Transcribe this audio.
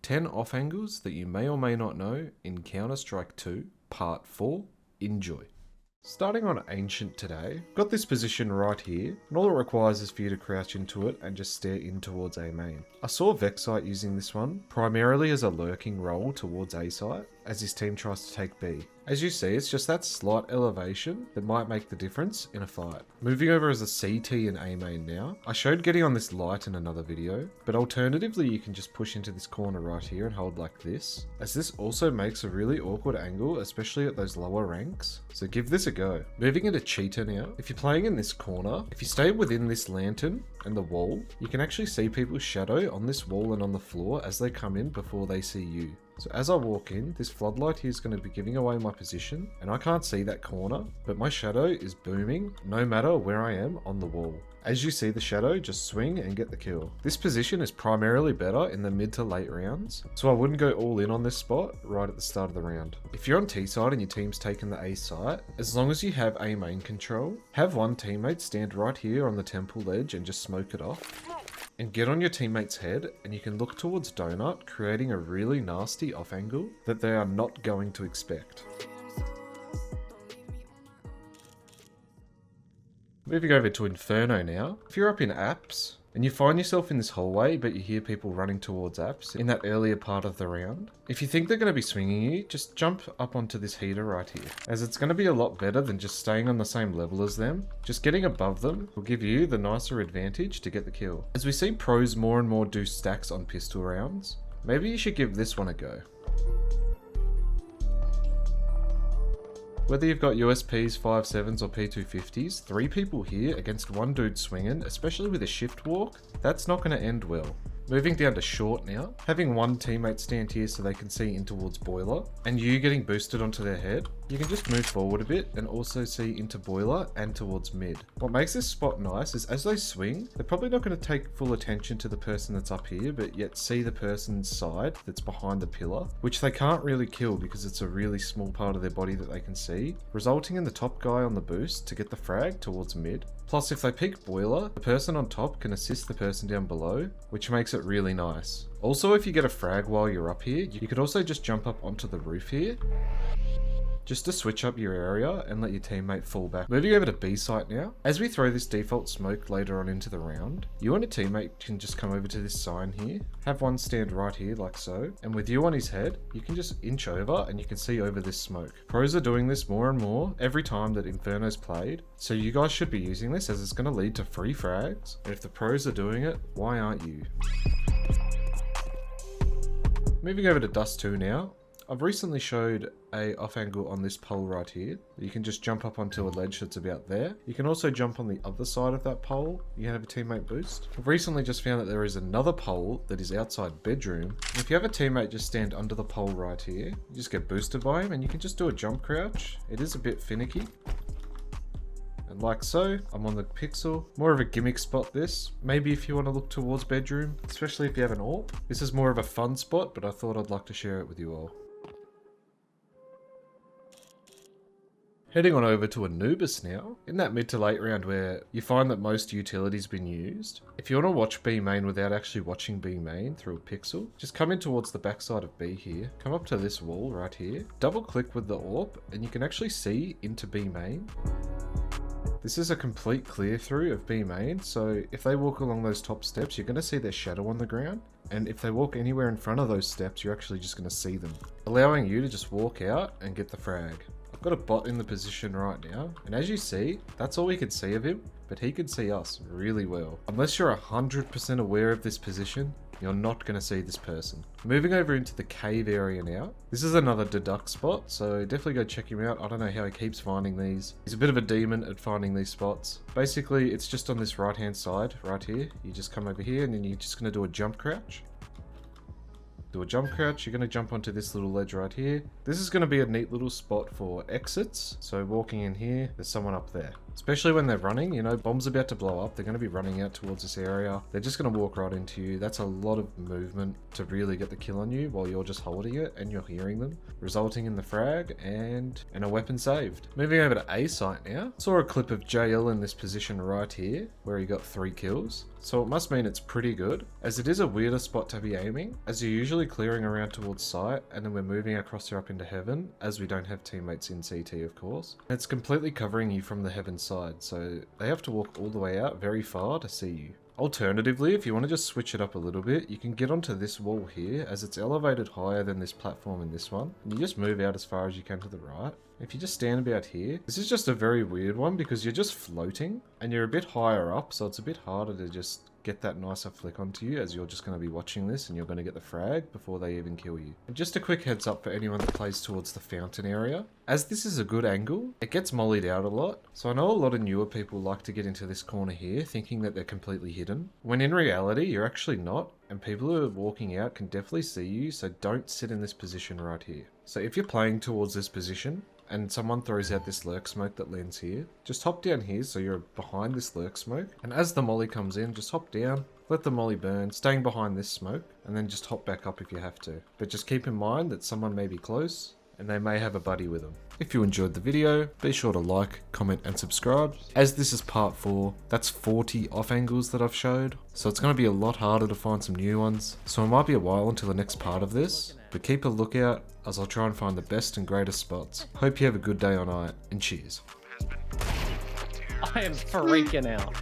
10 off angles that you may or may not know in Counter-Strike 2 Part 4. Enjoy. Starting on Ancient today, got this position right here, and all it requires is for you to crouch into it and just stare in towards A main. I saw Vexite using this one, primarily as a lurking role towards A site, as his team tries to take B. As you see, it's just that slight elevation that might make the difference in a fight. Moving over as a CT in A main now, I showed getting on this light in another video, but alternatively you can just push into this corner right here and hold like this, as this also makes a really awkward angle, especially at those lower ranks, so give this a go. Moving into Cheetah now, if you're playing in this corner, if you stay within this lantern and the wall, you can actually see people's shadow on this wall and on the floor as they come in before they see you. So as I walk in, this floodlight here is going to be giving away my position, and I can't see that corner, but my shadow is booming no matter where I am on the wall. As you see the shadow, just swing and get the kill. This position is primarily better in the mid to late rounds, so I wouldn't go all in on this spot right at the start of the round. If you're on T side and your team's taken the A site, as long as you have A main control, have one teammate stand right here on the temple ledge and just smoke it off. And get on your teammate's head, and you can look towards Donut, creating a really nasty off angle that they are not going to expect. Moving over to Inferno now. If you're up in apps, and you find yourself in this hallway, but you hear people running towards apps in that earlier part of the round, if you think they're going to be swinging you, just jump up onto this heater right here, as it's going to be a lot better than just staying on the same level as them. Just getting above them will give you the nicer advantage to get the kill. As we see pros more and more do stacks on pistol rounds, maybe you should give this one a go. Whether you've got USPs, 5.7s or P250s, 3 people here against 1 dude swinging, especially with a shift walk, that's not going to end well. Moving down to short now, having one teammate stand here so they can see in towards boiler, and you getting boosted onto their head, you can just move forward a bit and also see into boiler and towards mid. What makes this spot nice is as they swing, they're probably not going to take full attention to the person that's up here, but yet see the person's side that's behind the pillar, which they can't really kill because it's a really small part of their body that they can see, resulting in the top guy on the boost to get the frag towards mid. Plus, if they peek boiler, the person on top can assist the person down below, which makes it really nice. Also, if you get a frag while you're up here, you could also just jump up onto the roof here, just to switch up your area and let your teammate fall back. Moving over to B site now. As we throw this default smoke later on into the round, you and a teammate can just come over to this sign here, have one stand right here like so, and with you on his head, you can just inch over and you can see over this smoke. Pros are doing this more and more every time that Inferno's played, so you guys should be using this as it's going to lead to free frags, and if the pros are doing it, why aren't you? Moving over to Dust 2 now. I've recently showed a off angle on this pole right here. You can just jump up onto a ledge that's about there. You can also jump on the other side of that pole. You can have a teammate boost. I've recently just found that there is another pole that is outside bedroom. And if you have a teammate just stand under the pole right here, you just get boosted by him and you can just do a jump crouch. It is a bit finicky. And like so, I'm on the pixel. More of a gimmick spot this. Maybe if you want to look towards bedroom, especially if you have an AWP. This is more of a fun spot, but I thought I'd like to share it with you all. Heading on over to ANUBIS now, in that mid to late round where you find that most utility's been used. If you want to watch B main without actually watching B main through a pixel, just come in towards the backside of B here, come up to this wall right here, double click with the AWP, and you can actually see into B main. This is a complete clear through of B main, so if they walk along those top steps, you're going to see their shadow on the ground, and if they walk anywhere in front of those steps, you're actually just going to see them, allowing you to just walk out and get the frag. I've got a bot in the position right now, and as you see, that's all we could see of him, but he could see us really well. Unless you're 100% aware of this position, you're not going to see this person. Moving over into the cave area now. This is another deduct spot, so definitely go check him out. I don't know how he keeps finding these. He's a bit of a demon at finding these spots. Basically, it's just on this right hand side, right here. You just come over here and then you're just going to do a jump crouch. Do a jump crouch, you're going to jump onto this little ledge right here. This is going to be a neat little spot for exits. So walking in here, there's someone up there. Especially when they're running, you know, bomb's about to blow up. They're going to be running out towards this area. They're just going to walk right into you. That's a lot of movement to really get the kill on you while you're just holding it and you're hearing them, resulting in the frag and a weapon saved. Moving over to A site now. Saw a clip of JL in this position right here where he got 3 kills. so it must mean it's pretty good, as it is a weirder spot to be aiming, as you're usually clearing around towards sight, and then we're moving our crosshair up into heaven, as we don't have teammates in CT of course. And it's completely covering you from the heaven side, so they have to walk all the way out very far to see you. Alternatively, if you want to just switch it up a little bit, you can get onto this wall here, as it's elevated higher than this platform in this one, and you just move out as far as you can to the right. If you just stand about here, this is just a very weird one because you're just floating, and you're a bit higher up, so it's a bit harder to just get that nicer flick onto you, as you're just going to be watching this and you're going to get the frag before they even kill you. And just a quick heads up for anyone that plays towards the fountain area, as this is a good angle, it gets mollied out a lot. So I know a lot of newer people like to get into this corner here thinking that they're completely hidden, when in reality you're actually not, and people who are walking out can definitely see you, so don't sit in this position right here. So if you're playing towards this position, and someone throws out this lurk smoke that lands here, just hop down here so you're behind this lurk smoke, and as the molly comes in, just hop down, let the molly burn, staying behind this smoke, and then just hop back up if you have to. But just keep in mind that someone may be close, and they may have a buddy with them. If you enjoyed the video, be sure to like, comment and subscribe. As this is part 4, that's 40 off angles that I've showed, so it's going to be a lot harder to find some new ones, so it might be a while until the next part of this, but keep a lookout as I'll try and find the best and greatest spots. Hope you have a good day on it, and cheers. I am freaking out.